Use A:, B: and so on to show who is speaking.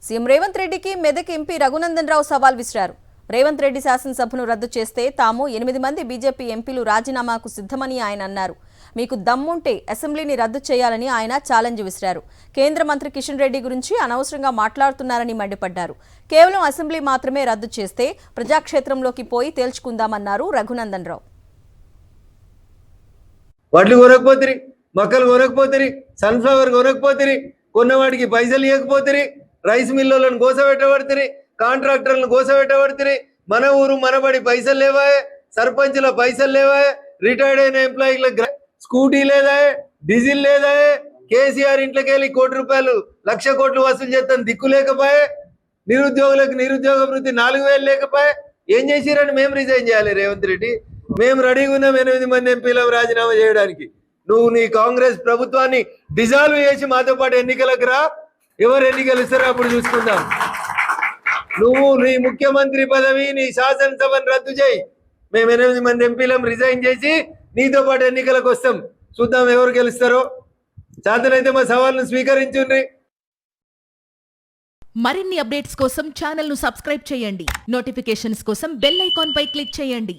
A: CM Revanth రెడ్డికి Medak MP Raghunandan Rao సవాల్ విసిరారు. రేవంత్ రెడ్డి శాసనసభను రద్దు చేస్తే తాము 8 మంది బీజేపీ ఎంపీలు రాజీనామాకు సిద్ధమని ఆయన అన్నారు. మీకు దమ్ముంటే అసెంబ్లీని రద్దు చేయాలని ఆయన ఛాలెంజ్ విసిరారు. కేంద్ర మంత్రి కిషన్ రెడ్డి గురించి అనవసరంగా మాట్లాడుతున్నారని మండిపడ్డారు. కేవలం అసెంబ్లీ మాత్రమే రద్దు చేస్తే ప్రజాక్షేత్రంలోకి పోయి తేల్చుకుందామన్నారు రఘునందన్ రావు.
B: వడ్లు కొనకపోతిరి, మొక్కలు కొనకపోతిరి, సన్ఫ్లవర్ కొనకపోతిరి, కొన్నవాడికి పైసలు ఇవ్వకపోతిరి, రైస్ మిల్లులను కోసపెట్టబడితిరి, కాంట్రాక్టర్లను కోసపెట్టబడితిరి. మన ఊరు మనబడి పైసలు లేవాయే, సర్పంచ్ల పైసలు లేవాయే, రిటైర్డ్ అయిన ఎంప్లాయీలకు స్కూటీ లేదాయే, డీజిల్ లేదాయే, కేసీఆర్ ఇంట్లోకి వెళ్ళి ₹1,00,00,000 1,00,00,000 వసూలు చేస్తాను దిక్కు లేకపోయే, నిరుద్యోగులకు నిరుద్యోగ వృత్తి 4,000 లేకపోయే. ఏం చేసిరని మేము రిజైన్ చేయాలి రేవంత్ రెడ్డి? మేము రెడీగా ఉన్నాం 8 మంది ఎంపీలకు రాజీనామా చేయడానికి. నువ్వు నీ కాంగ్రెస్ ప్రభుత్వాన్ని డిజాల్వ్ చేసి మాతో పాటు ఎన్నికలకు రా. ఎవరు ఎన్నికలు ఇస్తారో అప్పుడు చూసుకుందాం. నువ్వు నీ ముఖ్యమంత్రి పదవి, నీ శాసనసభను రద్దు చేయి. మేము 8 మంది ఎంపీలం రిజైన్ చేసి నీతో పాటు ఎన్నికలకు వస్తాం. చూద్దాం ఎవరు గెలుస్తారో. చేతనైతే మా సవాల్ను స్వీకరించుండ్రి.
C: మరిన్ని అప్డేట్స్ కోసం ఛానల్ ను సబ్స్క్రైబ్ చేయండి. నోటిఫికేషన్స్ కోసం బెల్ ఐకాన్ పై క్లిక్ చేయండి.